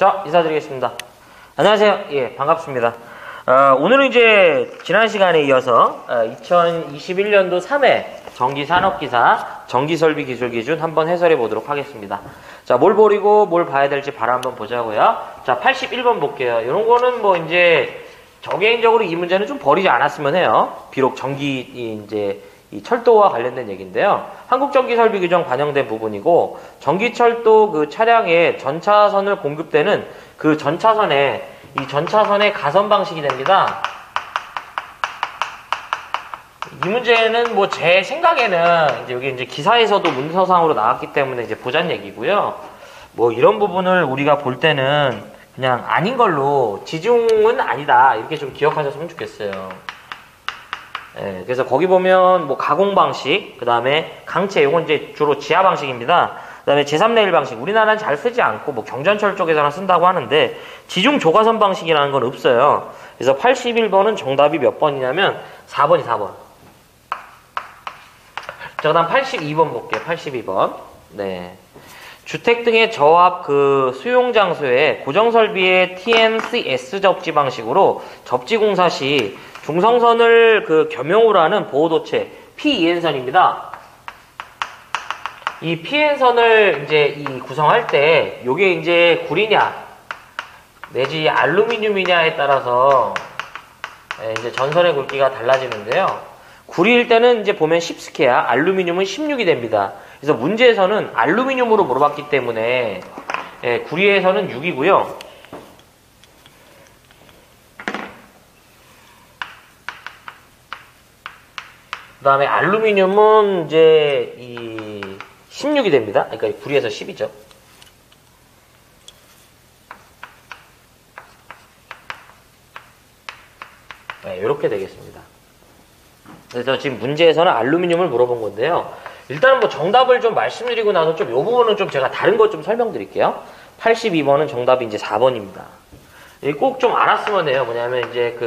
자, 인사드리겠습니다. 안녕하세요. 예, 반갑습니다. 오늘은 이제 지난 시간에 이어서 2021년도 3회 전기산업기사 전기설비기술기준 한번 해설해 보도록 하겠습니다. 자, 뭘 버리고 뭘 봐야 될지 바로 한번 보자고요. 자, 81번 볼게요. 이런 거는 뭐 이제 저 개인적으로 이 문제는 좀 버리지 않았으면 해요. 비록 이 철도와 관련된 얘기인데요. 한국전기설비규정 반영된 부분이고, 전기철도 그 차량에 전차선을 공급되는 그 전차선의 가선 방식이 됩니다. 이 문제는 뭐 제 생각에는 이제 여기 이제 기사에서도 문서상으로 나왔기 때문에 이제 보자는 얘기고요. 뭐 이런 부분을 우리가 볼 때는 그냥 아닌 걸로 지중은 아니다 이렇게 좀 기억하셨으면 좋겠어요. 예, 그래서 거기 보면 뭐 가공 방식, 그 다음에 강체, 요건 이제 주로 지하 방식입니다. 그 다음에 제3레일 방식, 우리나라는 잘 쓰지 않고 뭐 경전철 쪽에서는 쓴다고 하는데 지중 조가선 방식이라는 건 없어요. 그래서 81번은 정답이 몇 번이냐면 4번이 4번. 자, 그 다음 82번 볼게요. 82번. 네. 주택 등의 저압 수용 장소에 고정설비의 TMCS 접지 방식으로 접지 공사 시 중성선을 겸용으로 하는 보호도체 P2N선입니다. 이 P2N선을 이제 구성할 때 요게 이제 구리냐 내지 알루미늄이냐에 따라서 이제 전선의 굵기가 달라지는데요. 구리일 때는 이제 보면 10스퀘어, 알루미늄은 16이 됩니다. 그래서 문제에서는 알루미늄으로 물어봤기 때문에 구리에서는 6이고요. 그 다음에 알루미늄은 이제 16이 됩니다. 그러니까 구리에서 10이죠. 네, 이렇게 되겠습니다. 그래서 지금 문제에서는 알루미늄을 물어본 건데요. 일단은 뭐 정답을 좀 말씀드리고 나서 이 부분은 좀 제가 다른 것 좀 설명드릴게요. 82번은 정답이 이제 4번입니다. 꼭 좀 알았으면 해요. 뭐냐면 이제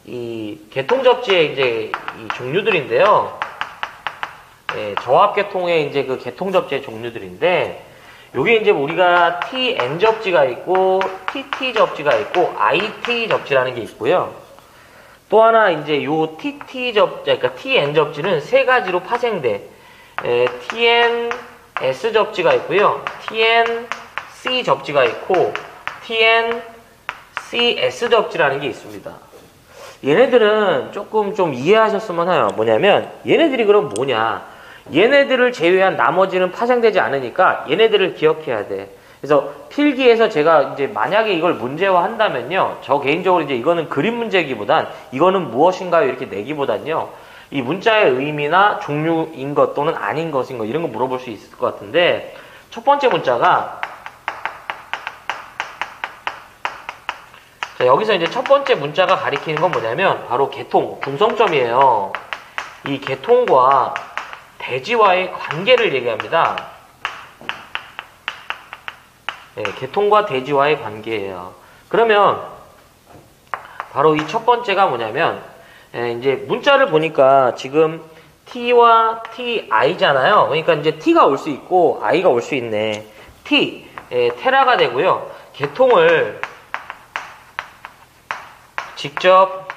이 계통접지의 이제 이 종류들인데요. 예, 저압계통의 이제 그 계통접지의 종류들인데, 요게 이제 우리가 TN 접지가 있고, TT 접지가 있고, IT 접지라는 게 있고요. 또 하나 이제 요 TT 접지, 그러니까 TN 접지는 세 가지로 파생돼. TNS 접지가 있고요. TNC 접지가 있고, TNCS 접지라는 게 있습니다. 얘네들은 조금 좀 이해하셨으면 해요. 뭐냐면 얘네들이 그럼 뭐냐, 얘네들을 제외한 나머지는 파생되지 않으니까 얘네들을 기억해야 돼. 그래서 필기에서 제가 이제 만약에 이걸 문제화 한다면요, 저 개인적으로 이제 이거는 그림 문제기보단 이거는 무엇인가요 이렇게 내기보단요, 이 문자의 의미나 종류인 것 또는 아닌 것인 것 이런 거 물어볼 수 있을 것 같은데, 첫 번째 문자가 여기서 이제 첫 번째 문자가 가리키는 건 뭐냐면 바로 계통, 중성점이에요. 이 계통과 대지와의 관계를 얘기합니다. 네, 계통과 대지와의 관계예요. 그러면 바로 이 첫 번째가 뭐냐면 이제 문자를 보니까 지금 T와 TI잖아요. 그러니까 이제 T가 올 수 있고 I가 올 수 있네. 테라가 되고요. 계통을 직접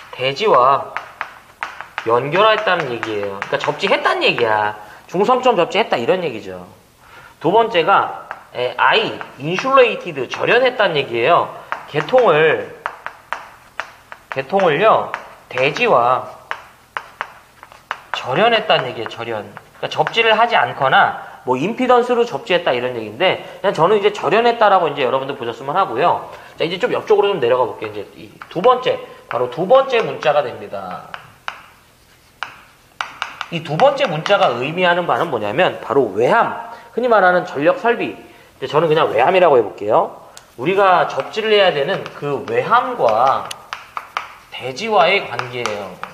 대지와 연결했다는 얘기예요. 그러니까 접지했다는 얘기야. 중성점 접지했다 이런 얘기죠. 두 번째가 insulated, 절연했다는 얘기예요. 계통을요 대지와 절연했다는 얘기예요. 절연. 그러니까 접지를 하지 않거나 뭐 임피던스로 접지했다 이런 얘기인데, 그냥 저는 이제 절연했다라고 이제 여러분들 보셨으면 하고요. 자, 이제 좀 옆쪽으로 좀 내려가 볼게요. 이제 이 바로 두 번째 문자가 됩니다. 이 두 번째 문자가 의미하는 바는 뭐냐면 바로 외함, 흔히 말하는 전력 설비. 저는 그냥 외함이라고 해볼게요. 우리가 접지를 해야 되는 그 외함과 대지와의 관계예요.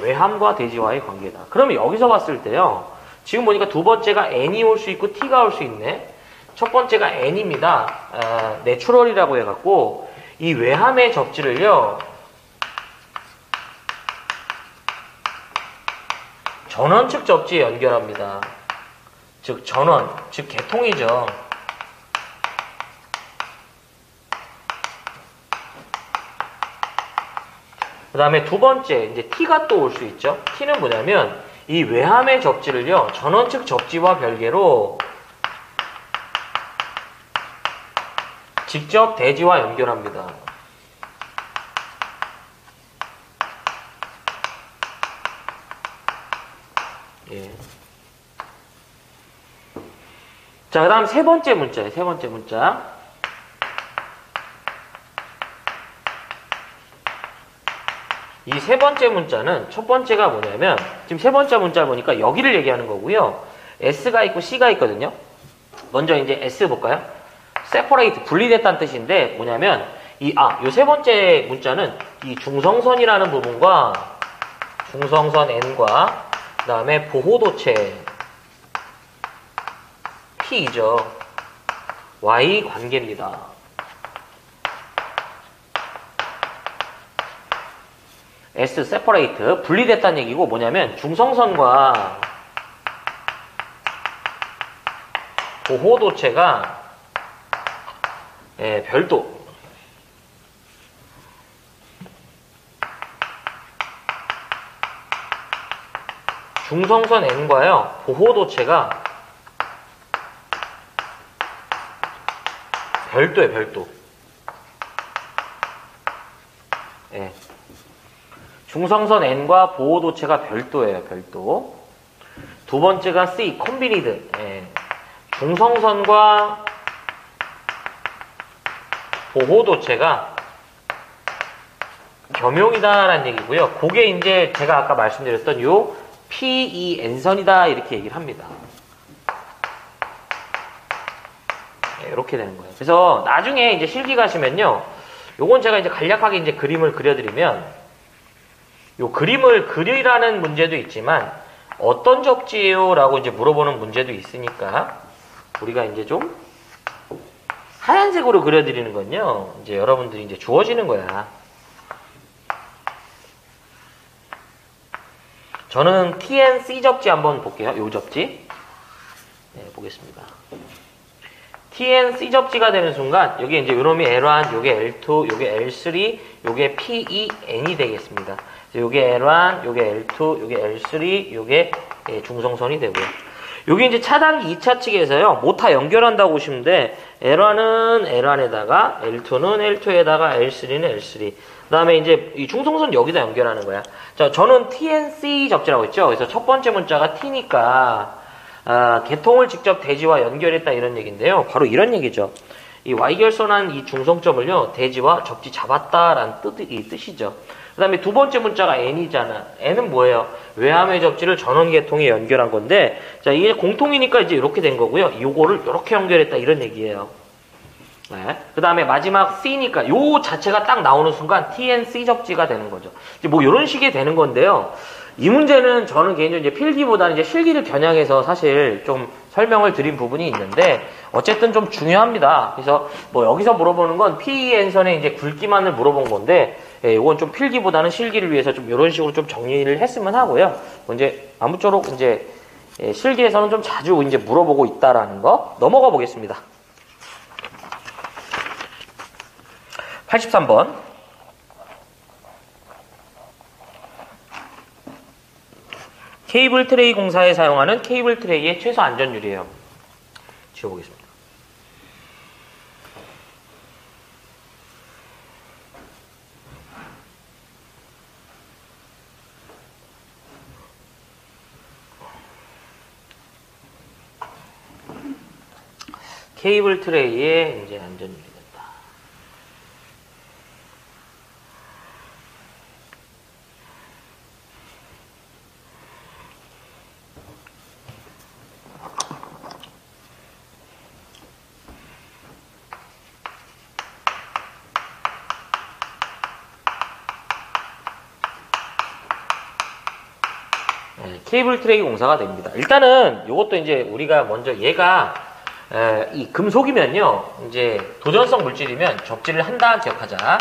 외함과 대지와의 관계다. 그러면 여기서 봤을 때요, 지금 보니까 두 번째가 N이 올 수 있고 T가 올 수 있네. 첫 번째가 N입니다. 내추럴이라고 해갖고 이 외함의 접지를요 전원측 접지에 연결합니다. 즉 전원, 즉 개통이죠. 그 다음에 두 번째, 이제 T가 또 올 수 있죠. T는 뭐냐면, 이 외함의 접지를요, 전원 측 접지와 별개로 직접 대지와 연결합니다. 예. 자, 그 다음 세 번째 문자예요. 세 번째 문자. 이 세 번째 문자는 첫 번째가 뭐냐면 지금 세 번째 문자를 보니까 여기를 얘기하는 거고요. S가 있고 C가 있거든요. 먼저 이제 S 볼까요? separate, 분리됐다는 뜻인데 뭐냐면 요 세 번째 문자는 이 중성선이라는 부분과 중성선 N과 그 다음에 보호도체 P이죠. Y 관계입니다. S separate, 분리됐다는 얘기고 뭐냐면 중성선과 보호도체가 별도 중성선 N과요 보호도체가 별도예요. 별도. 예. 중성선 N과 보호도체가 별도예요. 별도. 두 번째가 C, 콤비니드. 예. 중성선과 보호도체가 겸용이다라는 얘기고요. 그게 이제 제가 아까 말씀드렸던 요 PEN선이다 이렇게 얘기를 합니다. 예, 이렇게 되는 거예요. 그래서 나중에 이제 실기 가시면요. 요건 제가 이제 간략하게 이제 그림을 그려드리면 요 그림을 그리라는 문제도 있지만 어떤 접지예요? 라고 이제 물어보는 문제도 있으니까 우리가 이제 좀 하얀색으로 그려드리는 건요. 이제 여러분들이 이제 주어지는 거야. 저는 TNC 접지 한번 볼게요. 요 접지. 네, 보겠습니다. TNC 접지가 되는 순간 여기 이제 요놈이 L1, 요게 L2, 요게 L3, 요게 PEN이 되겠습니다. 요게 L1, 요게 L2, 요게 L3, 요게 중성선이 되고요. 여기 이제 차단기 2차 측에서요, 모타 연결한다고 보시면 돼. L1은 L1에다가, L2는 L2에다가, L3는 L3. 그 다음에 이제 이 중성선 여기다 연결하는 거야. 자, 저는 TNC 접지라고 했죠. 그래서 첫 번째 문자가 T니까, 개통을 직접 대지와 연결했다 이런 얘기인데요. 바로 이런 얘기죠. 이 Y결선한 이 중성점을요, 대지와 접지 잡았다라는 뜻이죠. 그 다음에 두 번째 문자가 N이잖아. N은 뭐예요? 외함의 접지를 전원계통에 연결한 건데, 자, 이게 공통이니까 이제 이렇게 된 거고요. 요거를 이렇게 연결했다, 이런 얘기예요. 네. 그 다음에 마지막 C니까, 요 자체가 딱 나오는 순간 TNC 접지가 되는 거죠. 이제 뭐 이런 식이 되는 건데요. 이 문제는 저는 개인적으로 이제 필기보다는 이제 실기를 겨냥해서 사실 좀 설명을 드린 부분이 있는데, 어쨌든 좀 중요합니다. 그래서 뭐 여기서 물어보는 건 PEN선의 이제 굵기만을 물어본 건데, 예, 이건 좀 필기보다는 실기를 위해서 좀 이런 식으로 좀 정리를 했으면 하고요. 이제 아무쪼록 이제 실기에서는 좀 자주 이제 물어보고 있다라는 거 넘어가 보겠습니다. 83번. 케이블 트레이 공사에 사용하는 케이블 트레이의 최소 안전율이에요. 지워보겠습니다. 케이블 트레이의 이제 안전율이 된다. 네, 케이블 트레이 공사가 됩니다. 일단은 이것도 이제 우리가 먼저 얘가 이 금속이면요, 이제 도전성 물질이면 접지를 한다 기억하자.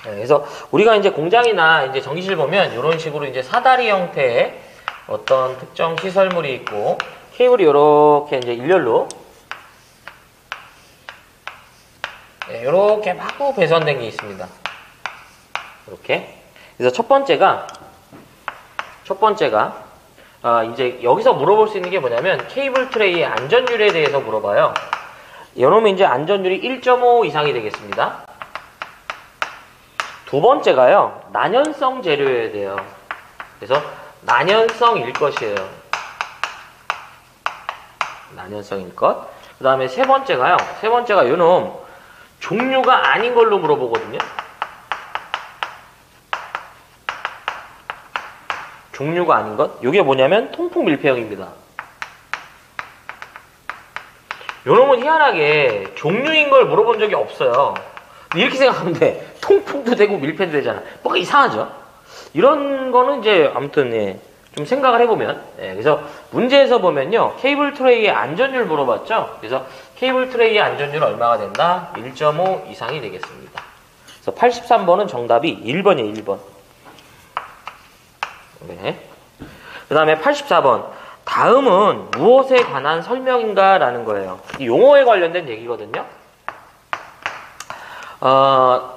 그래서 우리가 이제 공장이나 이제 전기실 보면 이런 식으로 이제 사다리 형태의 어떤 특정 시설물이 있고 케이블이 이렇게 이제 일렬로 이렇게 마구 배선된 게 있습니다. 이렇게. 그래서 첫 번째가 이제 여기서 물어볼 수 있는 게 뭐냐면 케이블 트레이의 안전율에 대해서 물어봐요. 이러면 이제 안전율이 1.5 이상이 되겠습니다. 두 번째가요, 난연성 재료여야 돼요. 그래서 난연성일 것이에요. 난연성일 것. 그 다음에 세 번째가 요놈 종류가 아닌 걸로 물어보거든요. 종류가 아닌 것. 요게 뭐냐면 통풍 밀폐형입니다. 요놈은 희한하게 종류인 걸 물어본 적이 없어요. 이렇게 생각하면 돼. 통풍도 되고 밀폐도 되잖아. 뭔가 이상하죠? 이런 거는 이제 아무튼 좀 생각을 해보면 그래서 문제에서 보면요. 케이블 트레이의 안전율 물어봤죠? 그래서 케이블 트레이의 안전율 얼마가 된다? 1.5 이상이 되겠습니다. 그래서 83번은 정답이 1번이에요. 1번. 네. 그 다음에 84번. 다음은 무엇에 관한 설명인가? 라는 거예요. 이 용어에 관련된 얘기거든요.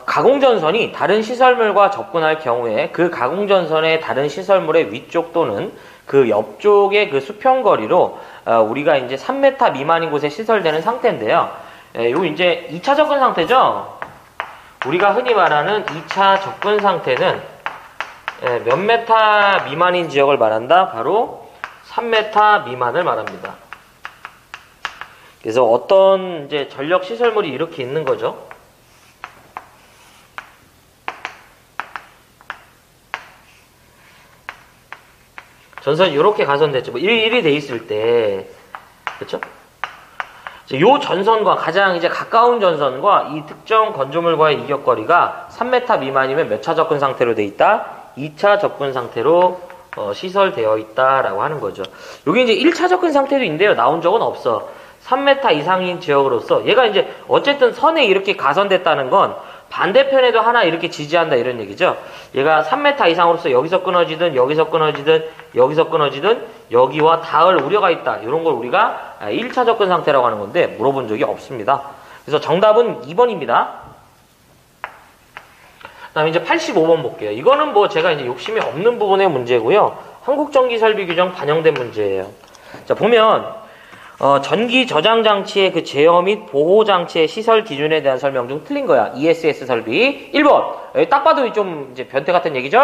가공전선이 다른 시설물과 접근할 경우에 그 가공전선의 다른 시설물의 위쪽 또는 그 옆쪽의 그 수평거리로 우리가 이제 3m 미만인 곳에 시설되는 상태인데요. 요 이제 2차 접근 상태죠. 우리가 흔히 말하는 2차 접근 상태는 몇 메타 미만인 지역을 말한다? 바로 3m 미만을 말합니다. 그래서 어떤 이제 전력 시설물이 이렇게 있는 거죠. 전선이 이렇게 가선됐죠. 뭐 1이 돼 있을 때, 그렇죠? 요 전선과 가장 이제 가까운 전선과 이 특정 건조물과의 이격거리가 3m 미만이면 몇 차 접근 상태로 돼 있다? 2차 접근 상태로 시설되어 있다라고 하는 거죠. 여기 이제 1차 접근 상태도 있는데요. 나온 적은 없어. 3m 이상인 지역으로서 얘가 이제 어쨌든 선에 이렇게 가선됐다는 건 반대편에도 하나 이렇게 지지한다 이런 얘기죠. 얘가 3m 이상으로서 여기서 끊어지든 여기서 끊어지든 여기서 끊어지든 여기와 닿을 우려가 있다. 이런 걸 우리가 1차 접근 상태라고 하는 건데 물어본 적이 없습니다. 그래서 정답은 2번입니다. 그 다음에 이제 85번 볼게요. 이거는 뭐 제가 이제 욕심이 없는 부분의 문제고요. 한국전기설비규정 반영된 문제예요. 자, 보면 전기 저장 장치의 그 제어 및 보호 장치의 시설 기준에 대한 설명 중 틀린 거야. ESS 설비. 1번. 여기 딱 봐도 좀 이제 변태 같은 얘기죠?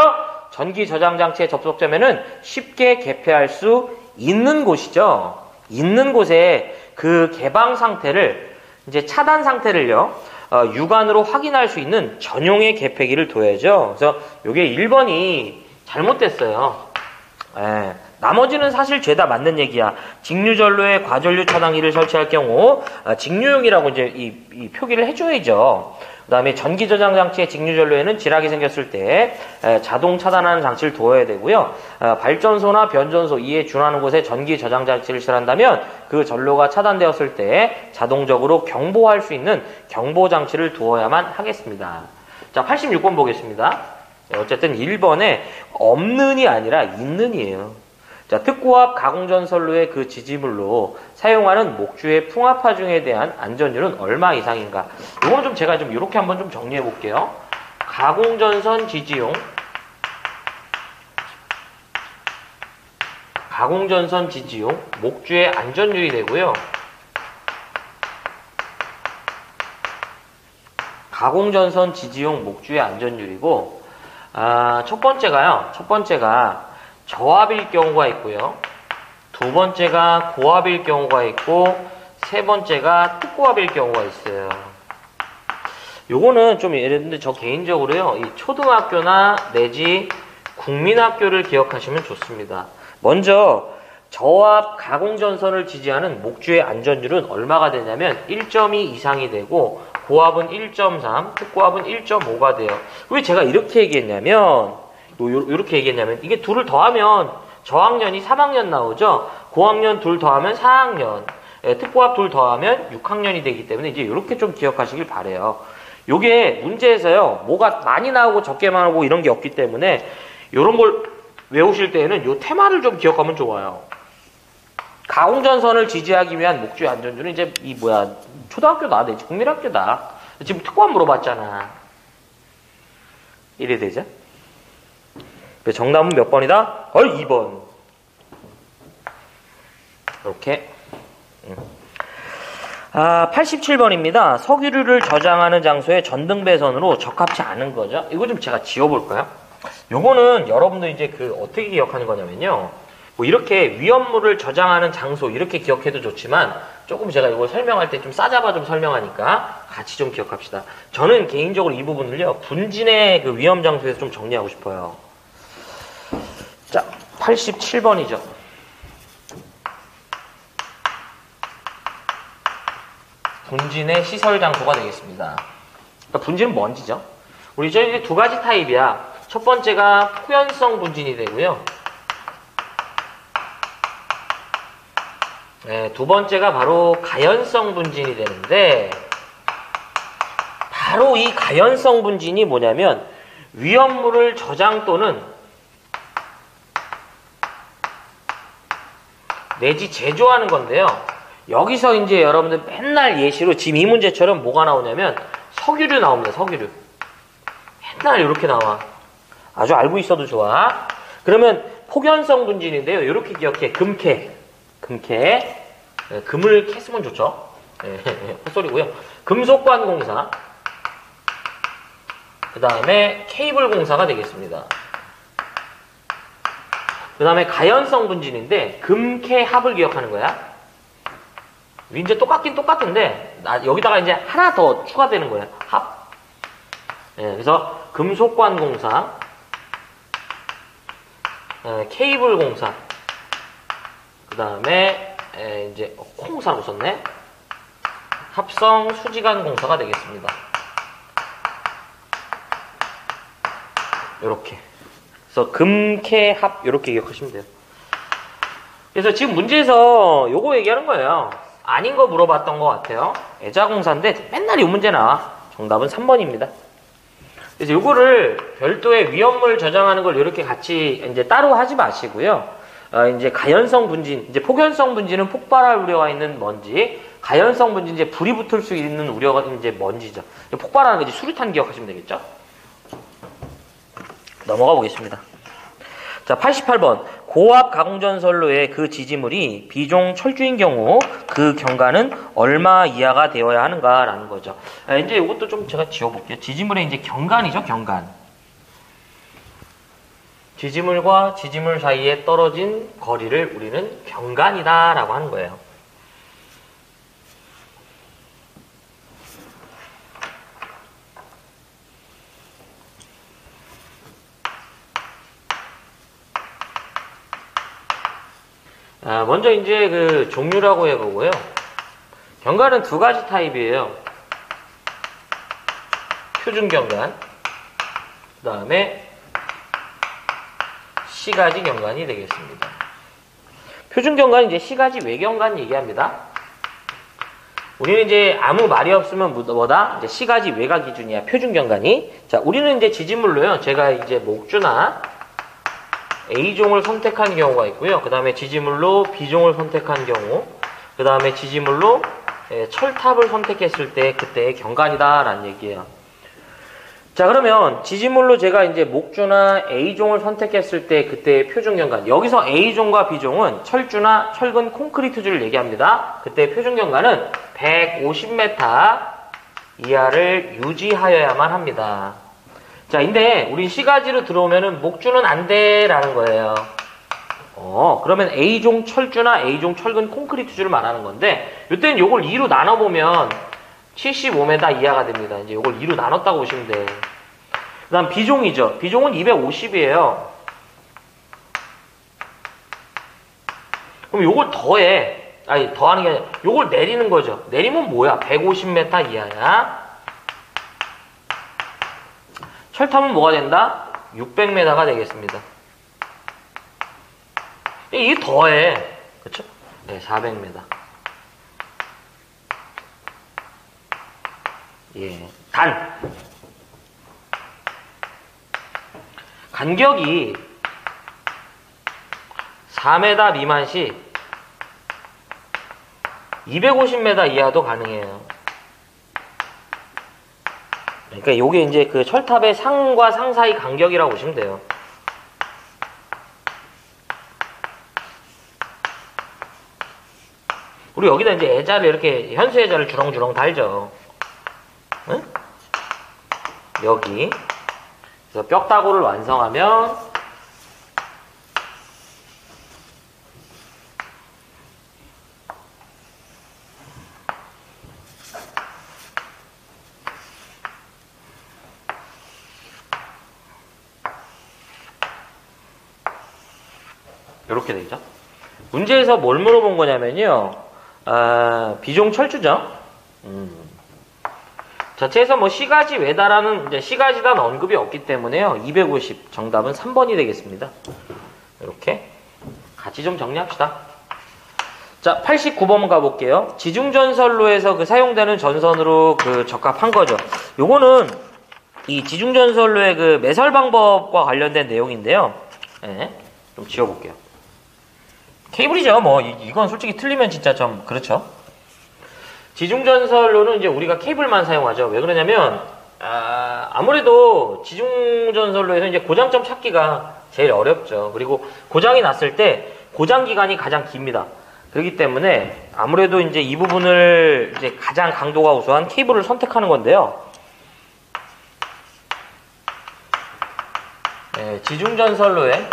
전기 저장 장치의 접속점에는 쉽게 개폐할 수 있는 곳이죠. 있는 곳에 그 개방 상태를, 이제 차단 상태를요, 육안으로 확인할 수 있는 전용의 개폐기를 둬야죠. 그래서 요게 1번이 잘못됐어요. 나머지는 사실 죄다 맞는 얘기야. 직류전로에 과전류 차단기를 설치할 경우 직류용이라고 이제 이 표기를 해줘야죠. 그 다음에 전기 저장 장치의 직류전로에는 지락이 생겼을 때 자동 차단하는 장치를 두어야 되고요. 발전소나 변전소 이에 준하는 곳에 전기 저장 장치를 실한다면 그 전로가 차단되었을 때 자동적으로 경보할 수 있는 경보 장치를 두어야만 하겠습니다. 자, 86번 보겠습니다. 어쨌든 1번에 없는이 아니라 있는이에요. 자, 특고압 가공전선로의 그 지지물로 사용하는 목주의 풍압하중에 대한 안전율은 얼마 이상인가? 이건 좀 제가 좀 이렇게 한번 좀 정리해 볼게요. 가공전선 지지용, 목주의 안전율이 되고요. 가공전선 지지용 목주의 안전율이고, 첫 번째가 저압일 경우가 있고요. 두 번째가 고압일 경우가 있고, 세 번째가 특고압일 경우가 있어요. 요거는 좀 예를 들면 저 개인적으로요, 이 초등학교나 내지 국민학교를 기억하시면 좋습니다. 먼저 저압 가공전선을 지지하는 목주의 안전율은 얼마가 되냐면 1.2 이상이 되고, 고압은 1.3, 특고압은 1.5가 돼요. 왜 제가 이렇게 얘기했냐면, 이게 둘을 더하면 저학년이 3학년 나오죠. 고학년 둘 더하면 4학년, 특고압 둘 더하면 6학년이 되기 때문에 이제 이렇게 좀 기억하시길 바래요. 요게 문제에서요, 뭐가 많이 나오고 적게 나오고 이런 게 없기 때문에 요런 걸 외우실 때에는 요 테마를 좀 기억하면 좋아요. 가공전선을 지지하기 위한 목주의 안전줄은 이제 초등학교다, 내지 국민학교다. 지금 특권 물어봤잖아. 이래 되죠? 정답은 몇 번이다? 2번. 이렇게. 87번입니다. 석유류를 저장하는 장소에 전등배선으로 적합치 않은 거죠. 이거 좀 제가 지워볼까요? 요거는 여러분들 이제 어떻게 기억하는 거냐면요. 뭐 이렇게 위험물을 저장하는 장소 이렇게 기억해도 좋지만 조금 제가 이거 설명할 때 좀 싸잡아 좀 설명하니까 같이 좀 기억합시다. 저는 개인적으로 이 부분을요. 분진의 그 위험 장소에서 좀 정리하고 싶어요. 자, 87번이죠. 분진의 시설 장소가 되겠습니다. 그러니까 분진은 먼지죠. 우리 저희 두 가지 타입이야. 첫 번째가 포연성 분진이 되고요. 네, 두 번째가 바로 가연성 분진이 되는데, 바로 이 가연성 분진이 뭐냐면 위험물을 저장 또는 내지 제조하는 건데요. 여기서 이제 여러분들 맨날 예시로 지금 이 문제처럼 뭐가 나오냐면 석유류 나옵니다. 석유류. 맨날 이렇게 나와. 아주 알고 있어도 좋아. 그러면 폭연성 분진인데요. 이렇게 기억해. 금캐. 금을 캐으면 좋죠. 헛소리고요. 금속관공사. 그 다음에 케이블 공사가 되겠습니다. 그 다음에 가연성 분진인데 금캐 합을 기억하는 거야. 이제 똑같긴 똑같은데 여기다가 이제 하나 더 추가되는 거야. 합. 그래서 금속관공사, 케이블 공사, 그 다음에 이제 콩사로 썼네. 합성 수지관 공사가 되겠습니다. 요렇게. 그래서 금캐 합 요렇게 기억하시면 돼요. 그래서 지금 문제에서 요거 얘기하는 거예요. 아닌 거 물어봤던 것 같아요. 애자공사인데 맨날 이 문제 나와. 정답은 3번입니다. 그래서 요거를 별도의 위험물 저장하는 걸 이렇게 같이 이제 따로 하지 마시고요. 이제 가연성 분진, 이제 폭연성 분진은 폭발할 우려가 있는 먼지, 가연성 분진 이제 불이 붙을 수 있는 우려가 이제 먼지죠. 폭발하는 거 이제 수류탄 기억하시면 되겠죠. 넘어가 보겠습니다. 자, 88번. 고압 가공전선로의 그 지지물이 비종 철주인 경우 그 경관은 얼마 이하가 되어야 하는가라는 거죠. 이제 이것도 좀 제가 지워볼게요. 지지물의 이제 경관이죠, 경관. 지지물과 지지물 사이에 떨어진 거리를 우리는 경관이다라고 하는 거예요. 먼저 이제 그 종류라고 해보고요. 경관은 두 가지 타입이에요. 표준경관, 그 다음에 시가지 경관이 되겠습니다. 표준경관은 이제 시가지 외경관 얘기합니다. 우리는 이제 아무 말이 없으면 뭐다? 이제 시가지 외가 기준이야, 표준경관이. 자, 우리는 이제 지지물로요. 제가 이제 목주나 A종을 선택한 경우가 있고요. 그 다음에 지지물로 B종을 선택한 경우, 그 다음에 지지물로 철탑을 선택했을 때 그때의 경관이다 라는 얘기예요. 자, 그러면 지지물로 제가 이제 목주나 A종을 선택했을 때 그때의 표준경관, 여기서 A종과 B종은 철주나 철근 콘크리트주를 얘기합니다. 그때의 표준경관은 150m 이하를 유지하여야만 합니다. 자, 근데 우리 시가지로 들어오면은 목주는 안 돼라는 거예요. 그러면 A종 철주나 A종 철근 콘크리트주를 말하는 건데, 이때는 요걸 2로 나눠보면 75m 이하가 됩니다. 이제 요걸 2로 나눴다고 보시면 돼. 그 다음 B종이죠. B종은 250이에요. 그럼 요걸 더하는 게 아니라 요걸 내리는 거죠. 내리면 뭐야? 150m 이하야. 철탑은 뭐가 된다? 600m가 되겠습니다. 이게 더해. 그쵸? 네, 400m. 예. 간격이 4m 미만 시 250m 이하도 가능해요. 그러니까 요게 이제 그 철탑의 상과 상 사이 간격이라고 보시면 돼요. 우리 여기다 이제 애자를 이렇게 현수 애자를 주렁주렁 달죠. 응? 여기. 그래서 벽다구를 완성하면 이렇게 되죠. 문제에서 뭘 물어본 거냐면요. 비종 철주죠. 자체에서 뭐 시가지 외다라는 이제 시가지단 언급이 없기 때문에요. 250 정답은 3번이 되겠습니다. 이렇게 같이 좀 정리합시다. 자, 89번 가볼게요. 지중전선로에서 그 사용되는 전선으로 그 적합한 거죠. 요거는 이 지중전선로의 그 매설 방법과 관련된 내용인데요. 네, 좀 지워볼게요. 케이블이죠. 뭐 이건 솔직히 틀리면 진짜 좀 그렇죠. 지중전선로는 이제 우리가 케이블만 사용하죠. 왜 그러냐면 아무래도 지중전선로에서 이제 고장점 찾기가 제일 어렵죠. 그리고 고장이 났을 때 고장 기간이 가장 깁니다. 그렇기 때문에 아무래도 이제 이 부분을 이제 가장 강도가 우수한 케이블을 선택하는 건데요. 네, 지중전선로의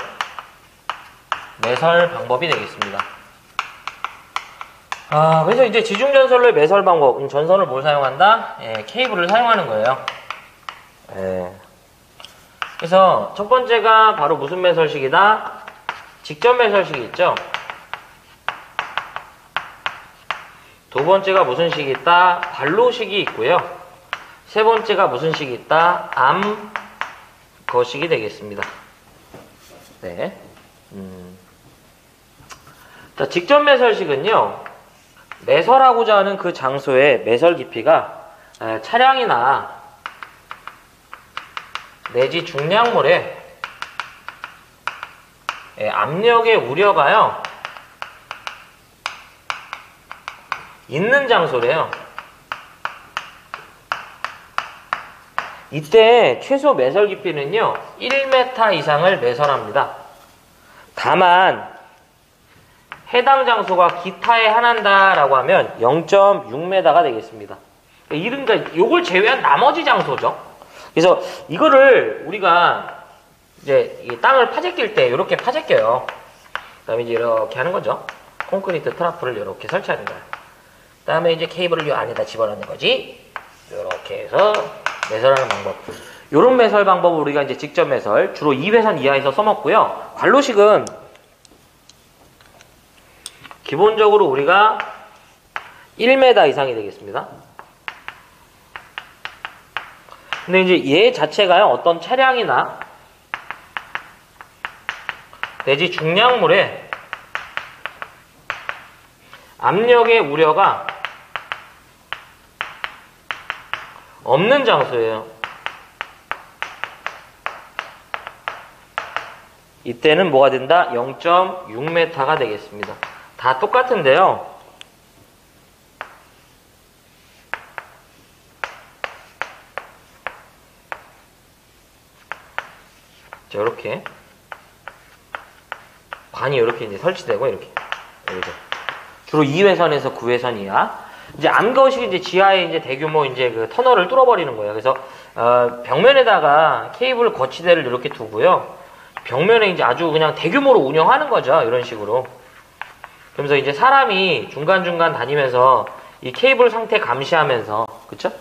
매설 방법이 되겠습니다. 그래서 이제 지중전선로의 매설 방법, 전선을 뭘 사용한다? 케이블을 사용하는 거예요. 그래서 첫 번째가 바로 무슨 매설식이다? 직접 매설식이 있죠. 두 번째가 무슨 식이 있다? 관로식이 있고요. 세 번째가 무슨 식이 있다? 암거식이 되겠습니다. 네. 자, 직접 매설식은요, 매설하고자 하는 그 장소의 매설 깊이가 차량이나 내지 중량물의 압력의 우려가요, 있는 장소래요. 이때 최소 매설 깊이는요, 1m 이상을 매설합니다. 다만 해당 장소가 기타에 한한다라고 하면 0.6m가 되겠습니다. 그러니까 요걸 제외한 나머지 장소죠. 그래서 이거를 우리가 이제 이 땅을 파재낄 때 이렇게 파재껴요. 그 다음에 이제 이렇게 하는 거죠. 콘크리트 트라프를 이렇게 설치하는 거야. 그 다음에 이제 케이블을 이 안에다 집어넣는 거지. 이렇게 해서 매설하는 방법. 요런 매설 방법을 우리가 이제 직접 매설, 주로 2회선 이하에서 써먹고요. 관로식은 기본적으로 우리가 1m 이상이 되겠습니다. 근데 이제 얘 자체가요, 어떤 차량이나 내지 중량물에 압력의 우려가 없는 장소예요. 이때는 뭐가 된다? 0.6m가 되겠습니다. 다 똑같은데요. 자, 이렇게 관이 이렇게 이제 설치되고 이렇게 주로 2회선에서 9회선 이하. 이제 암거식이 이제 지하에 이제 대규모 이제 그 터널을 뚫어버리는 거예요. 그래서 벽면에다가 케이블 거치대를 이렇게 두고요. 벽면에 이제 아주 그냥 대규모로 운영하는 거죠. 이런 식으로. 그러면서 이제 사람이 중간중간 다니면서 이 케이블 상태 감시하면서, 그쵸?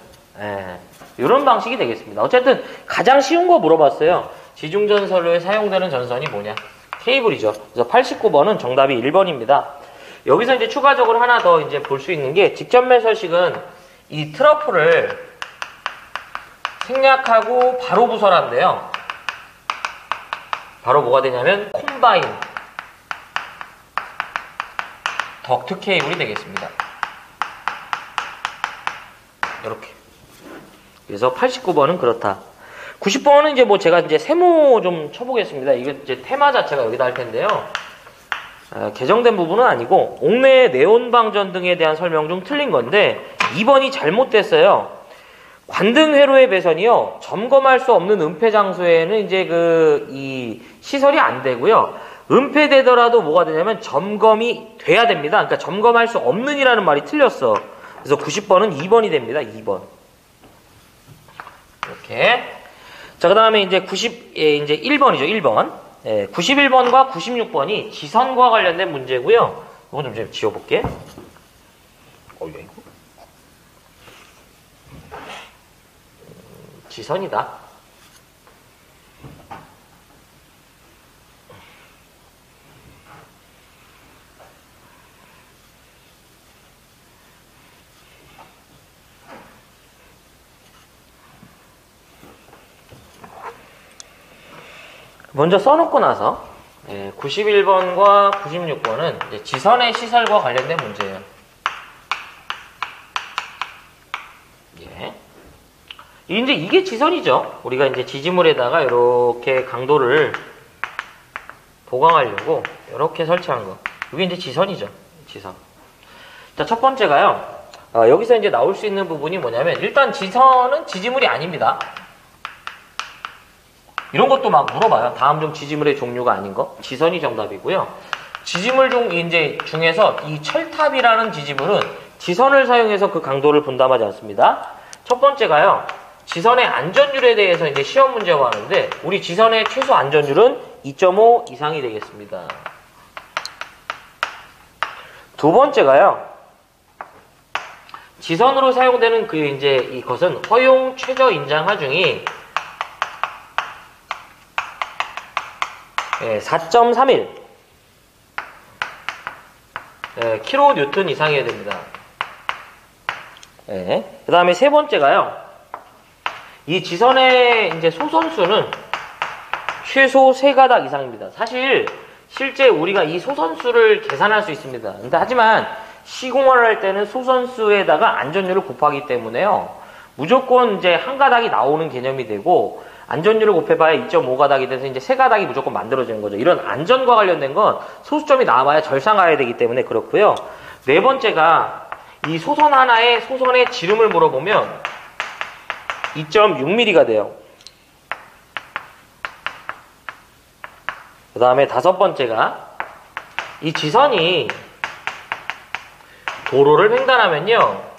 이런 방식이 되겠습니다. 어쨌든 가장 쉬운 거 물어봤어요. 지중전선로에 사용되는 전선이 뭐냐? 케이블이죠. 그래서 89번은 정답이 1번입니다. 여기서 이제 추가적으로 하나 더 이제 볼 수 있는 게, 직접 매설식은 이 트러플을 생략하고 바로 부설한대요. 바로 뭐가 되냐면 콤바인 덕트 케이블이 되겠습니다. 이렇게. 그래서 89번은 그렇다. 90번은 이제 뭐 제가 이제 세모 좀 쳐보겠습니다. 이게 이제 테마 자체가 여기다 할 텐데요. 개정된 부분은 아니고 옥내 네온방전 등에 대한 설명 중 틀린 건데 2번이 잘못됐어요. 관등회로의 배선이요, 점검할 수 없는 은폐 장소에는 이제 이 시설이 안 되고요. 은폐되더라도 뭐가 되냐면 점검이 돼야 됩니다. 그러니까 점검할 수 없는이라는 말이 틀렸어. 그래서 90번은 2번이 됩니다. 2번. 이렇게. 자, 그 다음에 이제 이제 1번이죠. 1번. 91번과 96번이 지선과 관련된 문제고요. 이거 좀 지워볼게. 이거. 지선이다. 먼저 써놓고 나서 91번과 96번은 이제 지선의 시설과 관련된 문제예요. 이제 이게 지선이죠. 우리가 이제 지지물에다가 이렇게 강도를 보강하려고 이렇게 설치한 거. 이게 이제 지선이죠. 지선. 자, 첫 번째가요. 여기서 이제 나올 수 있는 부분이 뭐냐면, 일단 지선은 지지물이 아닙니다. 이런 것도 막 물어봐요. 다음 중 지지물의 종류가 아닌 거. 지선이 정답이고요. 지지물 중에서 이 철탑이라는 지지물은 지선을 사용해서 그 강도를 분담하지 않습니다. 첫 번째가요. 지선의 안전율에 대해서 이제 시험 문제가 하는데, 우리 지선의 최소 안전율은 2.5 이상이 되겠습니다. 두 번째가요. 지선으로 사용되는 이것은 허용 최저 인장 하중이 4.31 kN 이상이어야 됩니다. 그 다음에 세 번째가요. 이 지선의 이제 소선수는 최소 3가닥 이상입니다. 실제 우리가 이 소선수를 계산할 수 있습니다. 근데 하지만 시공을 할 때는 소선수에다가 안전율을 곱하기 때문에요. 무조건 이제 한 가닥이 나오는 개념이 되고, 안전율을 곱해봐야 2.5가닥이 돼서 이제 3가닥이 무조건 만들어지는 거죠. 이런 안전과 관련된 건 소수점이 나와야 절상가야 되기 때문에 그렇고요. 네 번째가 이 소선 하나에 소선의 지름을 물어보면 2.6mm가 돼요. 그 다음에 다섯 번째가 이 지선이 도로를 횡단하면요,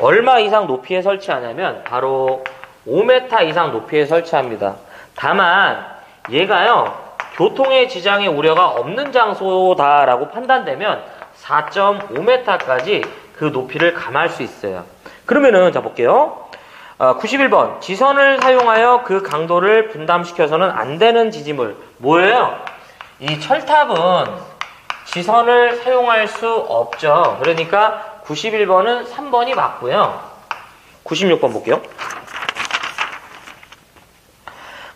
얼마 이상 높이에 설치하냐면 바로 5m 이상 높이에 설치합니다. 다만 얘가요, 교통의 지장의 우려가 없는 장소다라고 판단되면 4.5m까지 그 높이를 감할 수 있어요. 그러면은 자 볼게요. 91번 지선을 사용하여 그 강도를 분담시켜서는 안 되는 지지물 뭐예요? 이 철탑은 지선을 사용할 수 없죠. 그러니까 91번은 3번이 맞고요. 96번 볼게요.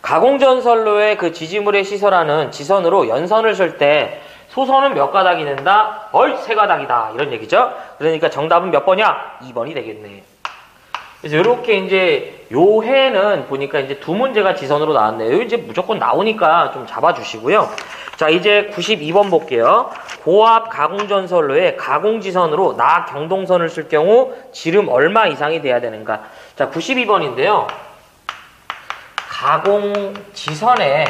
가공전선로의 그 지지물의 시설하는 지선으로 연선을 쓸 때 소선은 몇 가닥이 된다? 3가닥이다. 이런 얘기죠. 그러니까 정답은 몇 번이야? 2번이 되겠네. 그래서 이렇게 이제 요 해는 보니까 이제 두 문제가 지선으로 나왔네요. 이제 무조건 나오니까 좀 잡아주시고요. 자, 이제 92번 볼게요. 고압 가공전선로에 가공지선으로 나경동선을 쓸 경우 지름 얼마 이상이 돼야 되는가? 자, 92번인데요. 가공지선에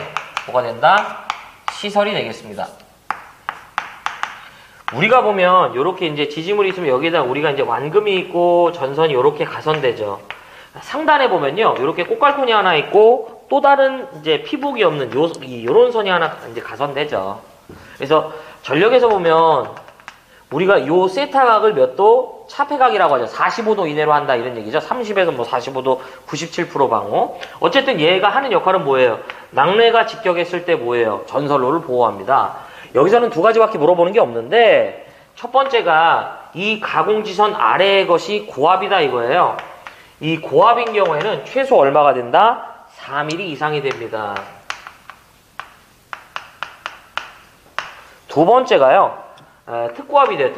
뭐가 된다? 시설이 되겠습니다. 우리가 보면 요렇게 이제 지지물이 있으면 여기에다 우리가 이제 완금이 있고 전선이 요렇게 가선되죠. 상단에 보면요, 요렇게 꽃갈콘이 하나 있고 또 다른 이제 피복이 없는 요런 선이 하나 이제 가선되죠. 그래서 전력에서 보면 우리가 요 세타각을 몇 도? 차폐각이라고 하죠. 45도 이내로 한다 이런 얘기죠. 30에서 뭐 45도 97% 방호. 어쨌든 얘가 하는 역할은 뭐예요? 낙뢰가 직격했을 때 뭐예요? 전선로를 보호합니다. 여기서는 두 가지밖에 물어보는 게 없는데, 첫 번째가 이 가공지선 아래의 것이 고압이다 이거예요. 이 고압인 경우에는 최소 얼마가 된다? 4mm 이상이 됩니다. 두 번째가요, 특고압이 돼요.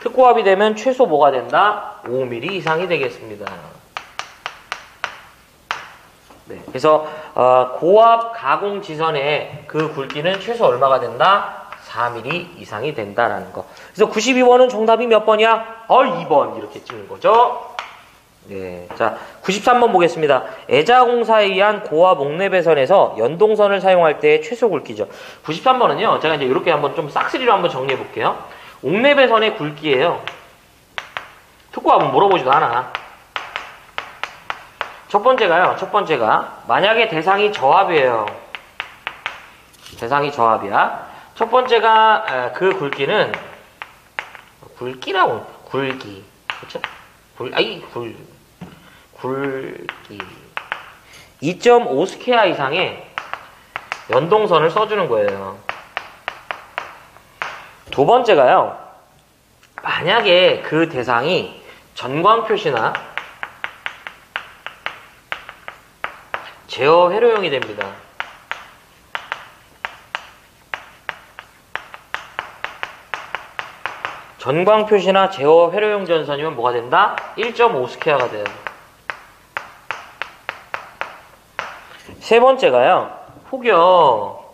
특고압이 되면 최소 뭐가 된다? 5mm 이상이 되겠습니다. 네, 그래서 고압 가공 지선의 그 굵기는 최소 얼마가 된다? 4mm 이상이 된다라는 거. 그래서 92번은 정답이 몇 번이야? 2번 이렇게 찍는 거죠. 네, 자 93번 보겠습니다. 애자공사에 의한 고압 옥내배선에서 연동선을 사용할 때의 최소 굵기죠. 93번은요. 제가 이제 이렇게 한번 좀 싹쓸이로 한번 정리해 볼게요. 옥내배선의 굵기예요. 특고합은 물어보지도 않아. 첫 번째가 만약에 대상이 저압이에요. 대상이 저압이야. 첫 번째가 그 굵기는 굵기라고 굵기 그렇죠? 굵기 2.5 스퀘어 이상의 연동선을 써주는 거예요. 두 번째가요. 만약에 그 대상이 전광 표시나 제어 회로용이 됩니다. 전광 표시나 제어 회로용 전선이면 뭐가 된다? 1.5 스퀘어가 돼요. 세 번째가요. 혹여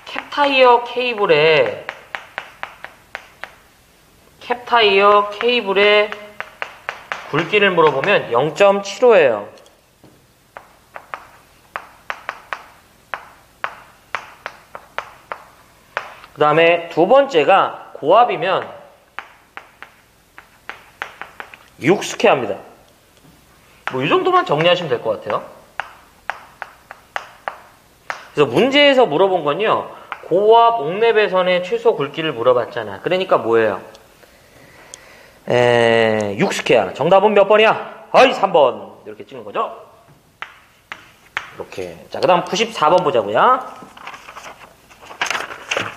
캡타이어 케이블의 굵기를 물어보면 0.75예요. 그 다음에 두 번째가 고압이면 6스퀘어입니다. 뭐 이 정도만 정리하시면 될 것 같아요. 그래서 문제에서 물어본 건요. 고압 옥내배선의 최소 굵기를 물어봤잖아. 그러니까 뭐예요? 6스퀘어. 정답은 몇 번이야? 3번. 이렇게 찍는 거죠. 이렇게. 자, 그 다음 94번 보자고요.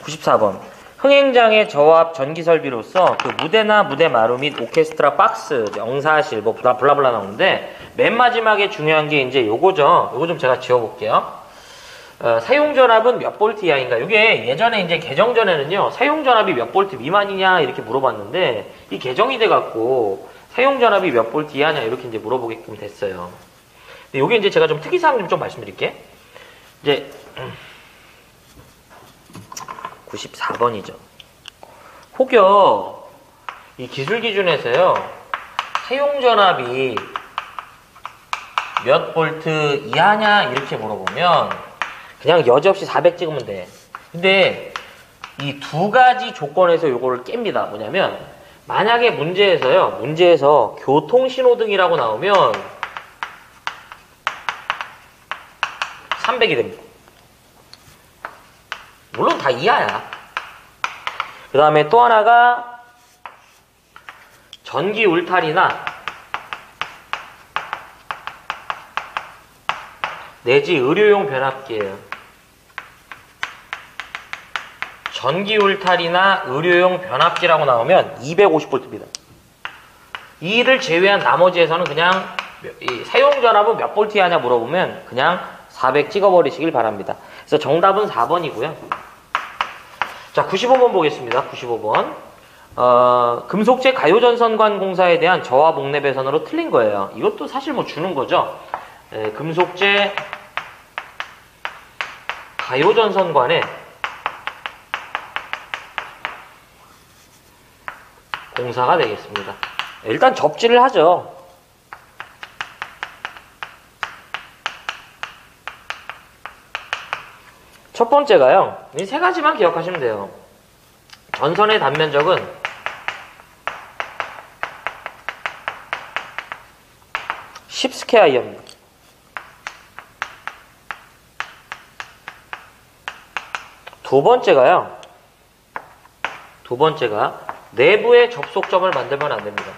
94번. 흥행장의 저압 전기 설비로서 그 무대나 무대 마루 및 오케스트라 박스, 영사실, 뭐 블라블라 나오는데 맨 마지막에 중요한 게 이제 요거죠. 요거 좀 제가 지워볼게요. 사용 전압은 몇 볼트 이하인가? 이게 예전에 이제 개정 전에는요, 사용 전압이 몇 볼트 미만이냐 이렇게 물어봤는데 이 개정이 돼갖고 사용 전압이 몇 볼트 이하냐 이렇게 이제 물어보게끔 됐어요. 근데 요게 이제 제가 좀 특이사항 좀 말씀드릴게. 이제 94번이죠. 혹여 이 기술 기준에서요, 사용 전압이 몇 볼트 이하냐 이렇게 물어보면 그냥 여지없이 400 찍으면 돼. 근데 이 두 가지 조건에서 요거를 깹니다. 뭐냐면 만약에 문제에서 교통신호등이라고 나오면 300이 됩니다. 물론 다 이하야. 그 다음에 또 하나가 전기 울타리나 내지 의료용 변압기예요. 전기 울타리나 의료용 변압기라고 나오면 250V입니다. 이를 제외한 나머지에서는 그냥 사용 전압은 몇 볼트 하냐 물어보면 그냥 400 찍어버리시길 바랍니다. 그래서 정답은 4번이고요. 자, 95번 보겠습니다. 95번. 금속재 가요전선관 공사에 대한 저압 옥내배선으로 틀린 거예요. 이것도 사실 뭐 주는 거죠. 금속재 가요전선관의 공사가 되겠습니다. 일단 접지를 하죠. 첫 번째가요. 이 세 가지만 기억하시면 돼요. 전선의 단면적은 (10스퀘어입니다) 두 번째가 내부에 접속점을 만들면 안 됩니다.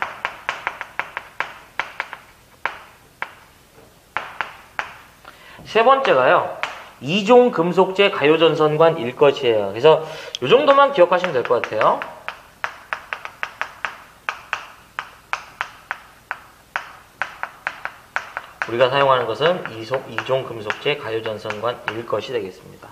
세 번째가요. 2종 금속재 가요전선관일 것이에요. 그래서 이 정도만 기억하시면 될 것 같아요. 우리가 사용하는 것은 2종 금속재 가요전선관일 것이 되겠습니다.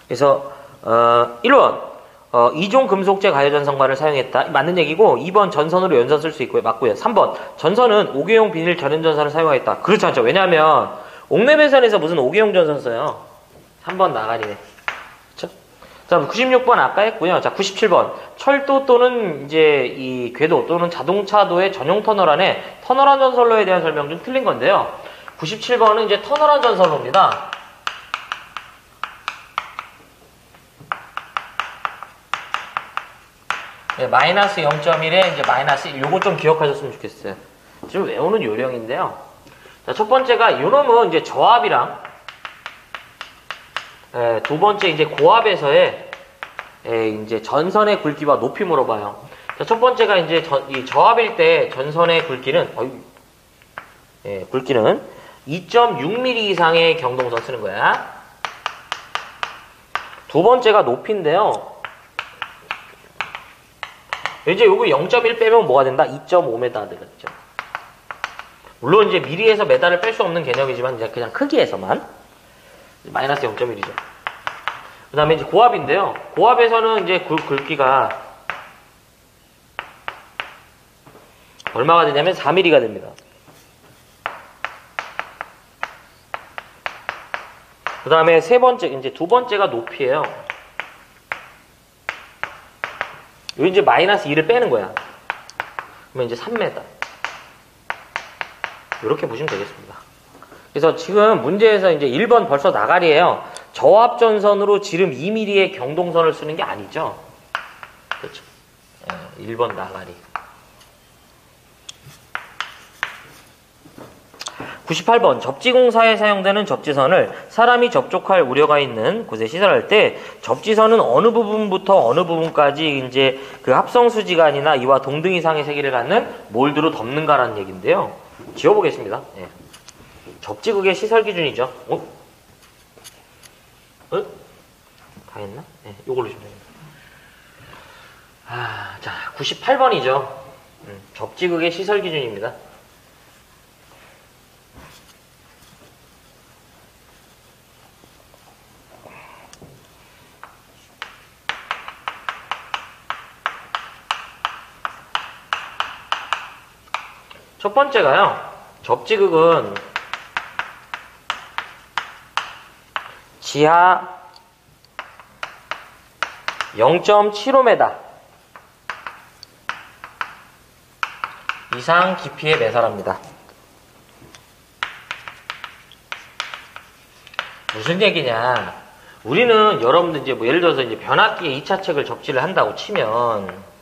그래서 1번 2종 금속재 가요전선관을 사용했다. 맞는 얘기고 2번 전선으로 연선 쓸 수 있고요. 맞고요. 3번 전선은 5개용 비닐 전연전선을 사용했다. 그렇지 않죠. 왜냐하면 옥내배선에서 무슨 오기용 전선 써요? 3번 나가리네. 그쵸? 자, 96번 아까 했고요. 자, 97번. 철도 또는 이제 이 궤도 또는 자동차도의 전용 터널 안에 터널안 전선로에 대한 설명 좀 틀린 건데요. 97번은 이제 터널안 전선로입니다. 네, 마이너스 0.1에 이제 마이너스 1. 요거 좀 기억하셨으면 좋겠어요. 지금 외우는 요령인데요. 자, 첫 번째가 요놈은 이제 저압이랑 두 번째 이제 고압에서의 이제 전선의 굵기와 높이 물어봐요. 자, 첫 번째가 이제 이 저압일 때 전선의 굵기는 굵기는 2.6mm 이상의 경동선 쓰는 거야. 두 번째가 높이인데요. 이제 요거 0.1 빼면 뭐가 된다? 2.5m 되겠죠. 물론 이제 미리에서 메다를 뺄 수 없는 개념이지만 이제 그냥 크기에서만 마이너스 0.1이죠. 그 다음에 이제 고압인데요. 고압에서는 이제 굵기가 얼마가 되냐면 4mm가 됩니다. 그 다음에 세 번째, 이제 두 번째가 높이에요. 여기 이제 마이너스 2를 빼는 거야. 그러면 이제 3m. 이렇게 보시면 되겠습니다. 그래서 지금 문제에서 이제 1번 벌써 나가리예요. 저압전선으로 지름 2mm의 경동선을 쓰는 게 아니죠. 그렇죠. 1번 나가리. 98번 접지공사에 사용되는 접지선을 사람이 접촉할 우려가 있는 곳에 시설할 때 접지선은 어느 부분부터 어느 부분까지 이제 그 합성수지간이나 이와 동등 이상의 세기를 갖는 몰드로 덮는가라는 얘기인데요. 지워보겠습니다. 예. 접지극의 시설 기준이죠. 다 했나? 예, 요걸로 좀 됩니다. 자, 98번이죠. 접지극의 시설 기준입니다. 첫 번째가요. 접지극은 지하 0.75m 이상 깊이에 매설합니다. 무슨 얘기냐? 우리는 여러분들 이제 뭐 예를 들어서 이제 변압기의 2차책을 접지를 한다고 치면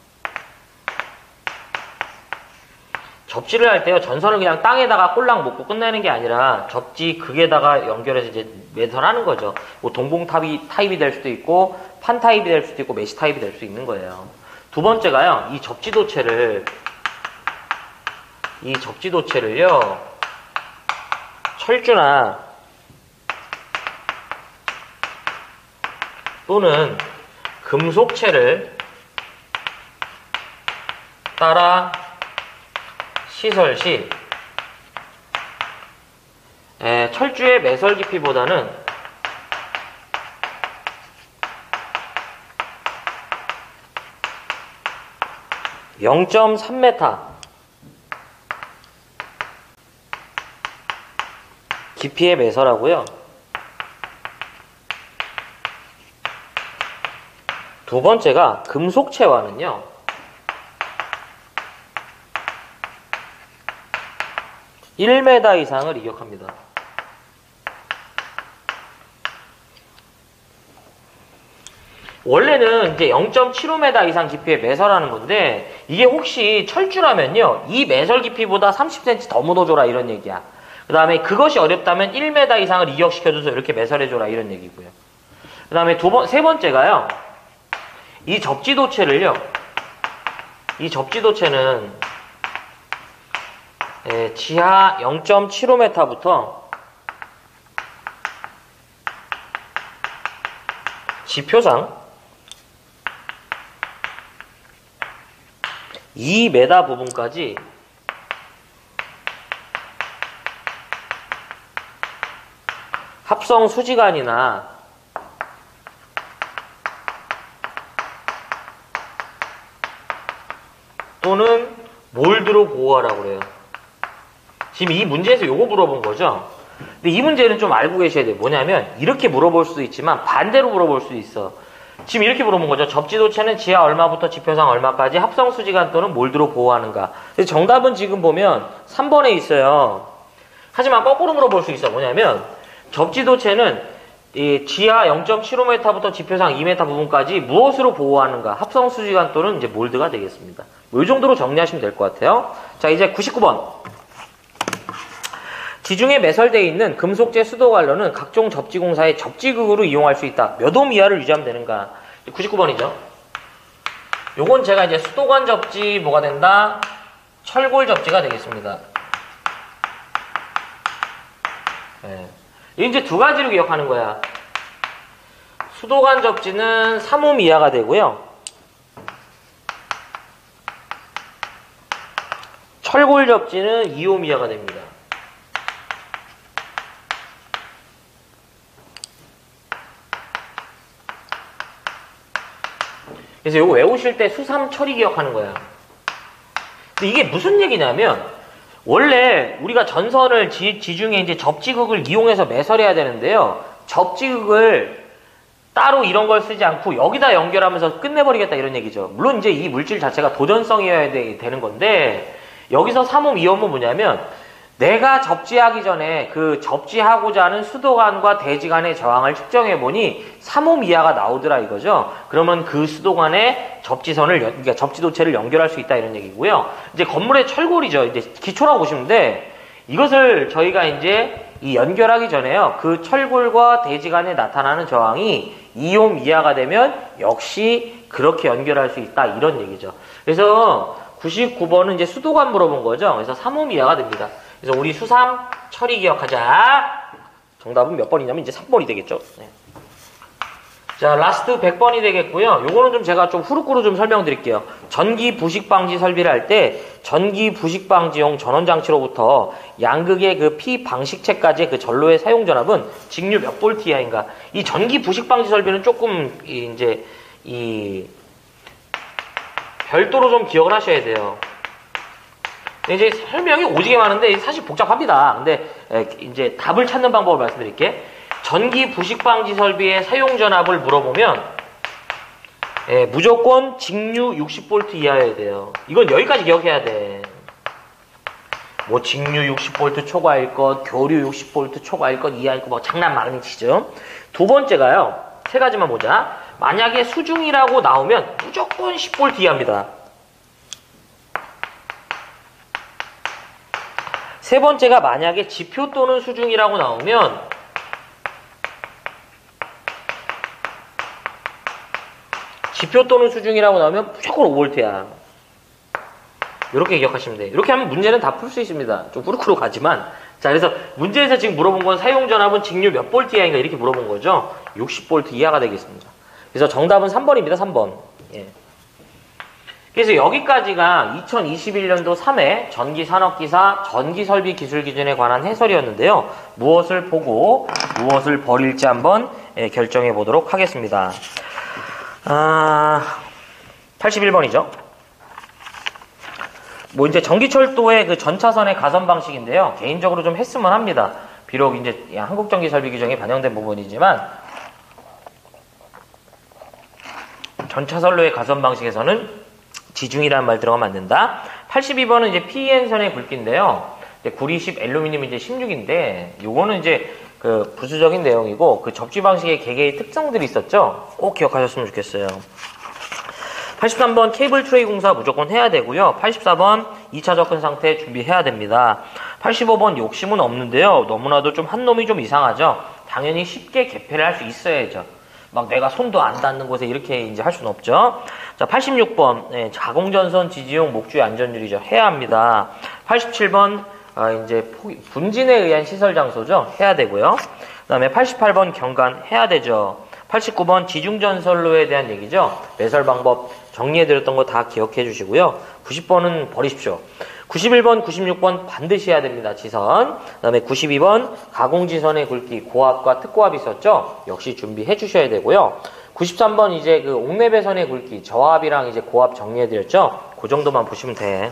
접지를 할 때요, 전선을 그냥 땅에다가 꼴랑 묶고 끝내는 게 아니라 접지 극에다가 연결해서 이제 매설하는 거죠. 뭐 동봉 타입이 될 수도 있고, 판 타입이 될 수도 있고, 메시 타입이 될 수 있는 거예요. 두 번째가요, 이 접지도체를요, 철주나 또는 금속체를 따라 시설 시 철주의 매설 깊이보다는 (0.3m) 깊이에 매설하고요. 두 번째가 금속체와는요, (1m) 이상을 이격합니다. 원래는 이제 0.75m 이상 깊이에 매설하는 건데, 이게 혹시 철주라면요, 이 매설 깊이보다 30cm 더 묻어줘라 이런 얘기야. 그 다음에 그것이 어렵다면 1m 이상을 이격시켜줘서 이렇게 매설해줘라 이런 얘기고요. 그 다음에 세 번째가요, 이 접지도체는요, 지하 0.75m부터 지표상 2m 부분까지 합성 수지간이나 또는 몰드로 보호하라고 그래요. 지금 이 문제에서 요거 물어본 거죠. 근데 이 문제는 좀 알고 계셔야 돼요. 뭐냐면 이렇게 물어볼 수도 있지만 반대로 물어볼 수도 있어. 지금 이렇게 물어본 거죠. 접지도체는 지하 얼마부터 지표상 얼마까지 합성수지간 또는 몰드로 보호하는가. 그래서 정답은 지금 보면 3번에 있어요. 하지만 거꾸로 물어볼 수 있어. 뭐냐면 접지도체는 이 지하 0.75m부터 지표상 2m 부분까지 무엇으로 보호하는가? 합성수지관 또는 이제 몰드가 되겠습니다. 이 정도로 정리하시면 될 것 같아요. 자, 이제 99번. 지중해 매설되어 있는 금속재 수도관로는 각종 접지공사의 접지극으로 이용할 수 있다. 몇 옴 이하를 유지하면 되는가? 99번이죠. 요건 제가 이제 수도관 접지 뭐가 된다? 철골 접지가 되겠습니다. 네. 이제 두 가지로 기억하는 거야. 수도관 접지는 3옴 이하가 되고요. 철골 접지는 2옴 이하가 됩니다. 그래서 이거 외우실 때 수삼 철이 기억하는 거야. 근데 이게 무슨 얘기냐면 원래 우리가 전선을 지중해 이제 접지극을 이용해서 매설해야 되는데요. 접지극을 따로 이런 걸 쓰지 않고 여기다 연결하면서 끝내버리겠다 이런 얘기죠. 물론 이제 이 물질 자체가 도전성이어야 되는 건데 여기서 3옴, 2옴은 뭐냐면 내가 접지하기 전에 그 접지하고자 하는 수도관과 대지간의 저항을 측정해보니 3옴 이하가 나오더라 이거죠. 그러면 그 수도관에 접지선을, 그러니까 접지도체를 연결할 수 있다 이런 얘기고요. 이제 건물의 철골이죠. 이제 기초라고 보시면 돼. 이것을 저희가 이제 이 연결하기 전에요. 그 철골과 대지간에 나타나는 저항이 2옴 이하가 되면 역시 그렇게 연결할 수 있다 이런 얘기죠. 그래서 99번은 이제 수도관 물어본 거죠. 그래서 3옴 이하가 됩니다. 그래서 우리 수삼 처리 기억하자. 정답은 몇 번이냐면 이제 3번이 되겠죠. 네. 자, 라스트 100번이 되겠고요. 요거는 좀 제가 좀 후루꾸로 좀 설명드릴게요. 전기 부식 방지 설비를 할 때 전기 부식 방지용 전원 장치로부터 양극의 그 피 방식체까지의 그 전로의 사용 전압은 직류 몇 볼트 이하인가. 이 전기 부식 방지 설비는 조금 이제 별도로 좀 기억을 하셔야 돼요. 이제 설명이 오지게 많은데 사실 복잡합니다. 근데 이제 답을 찾는 방법을 말씀드릴게. 전기 부식 방지 설비의 사용 전압을 물어보면 무조건 직류 60V 이하여야 돼요. 이건 여기까지 기억해야 돼. 뭐 직류 60V 초과일 것, 교류 60V 초과일 것, 이하일 것, 뭐 장난 많이 치죠. 두 번째가요. 세 가지만 보자. 만약에 수중이라고 나오면 무조건 10V 이하입니다. 세 번째가 만약에 지표 또는 수중이라고 나오면 지표 또는 수중이라고 나오면 무조건 5V야. 이렇게 기억하시면 돼요. 이렇게 하면 문제는 다 풀 수 있습니다. 좀 후루쿠루 가지만. 자, 그래서 문제에서 지금 물어본 건 사용전압은 직류 몇 볼트 이하인가 이렇게 물어본 거죠. 60V 이하가 되겠습니다. 그래서 정답은 3번입니다. 3번. 예. 그래서 여기까지가 2021년도 3회 전기산업기사 전기설비기술기준에 관한 해설이었는데요. 무엇을 보고 무엇을 버릴지 한번 결정해 보도록 하겠습니다. 81번이죠. 뭐 이제 전기철도의 그 전차선의 가선 방식인데요. 개인적으로 좀 했으면 합니다. 비록 이제 한국전기설비규정에 반영된 부분이지만 전차선로의 가선 방식에서는 지중이라는 말 들어가면 안 된다. 82번은 이제 PEN선의 굵기인데요. 구리 10, 알루미늄이 이제 16인데, 요거는 이제 그 부수적인 내용이고, 그 접지 방식의 개개의 특성들이 있었죠? 꼭 기억하셨으면 좋겠어요. 83번 케이블 트레이 공사 무조건 해야 되고요. 84번 2차 접근 상태 준비해야 됩니다. 85번 욕심은 없는데요. 너무나도 좀 한 놈이 좀 이상하죠? 당연히 쉽게 개폐를 할 수 있어야죠. 막 내가 손도 안 닿는 곳에 이렇게 이제 할 수는 없죠. 자, 86번 자공전선 지지용 목주의 안전유리죠. 해야 합니다. 87번 이제 분진에 의한 시설 장소죠. 해야 되고요. 그 다음에 88번 경관 해야 되죠. 89번 지중전선로에 대한 얘기죠. 매설 방법 정리해드렸던 거 다 기억해 주시고요. 90번은 버리십시오. 91번, 96번 반드시 해야 됩니다. 지선. 그 다음에 92번 가공지선의 굵기 고압과 특고압이 있었죠. 역시 준비해 주셔야 되고요. 93번 이제 그 옥내배선의 굵기 저압이랑 이제 고압 정리해드렸죠. 그 정도만 보시면 돼.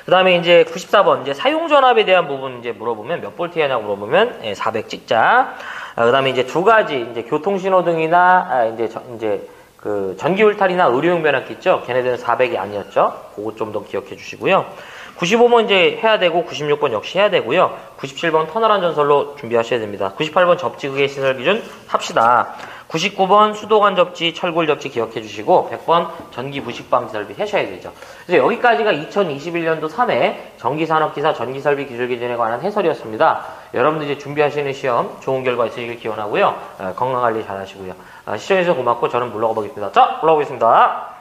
그 그 다음에 이제 94번, 이제 사용전압에 대한 부분 이제 물어보면 몇 볼트야 하냐고 물어보면, 400 찍자. 그 다음에 이제 두 가지, 이제 교통신호등이나, 이제 그 전기 울타리나 의료용 변압기 있죠? 걔네들은 400이 아니었죠? 그거 좀 더 기억해 주시고요. 95번 이제 해야 되고, 96번 역시 해야 되고요. 97번 터널안 전설로 준비하셔야 됩니다. 98번 접지극의 시설 기준 합시다. 99번 수도관 접지, 철골 접지 기억해 주시고 100번 전기 부식 방지 설비 하셔야 되죠. 그래서 여기까지가 2021년도 3회 전기산업기사 전기설비 기술 기준에 관한 해설이었습니다. 여러분들 이제 준비하시는 시험 좋은 결과 있으시길 기원하고요. 건강관리 잘 하시고요. 시청해주셔서 고맙고 저는 물러가 보겠습니다. 자, 올라오겠습니다.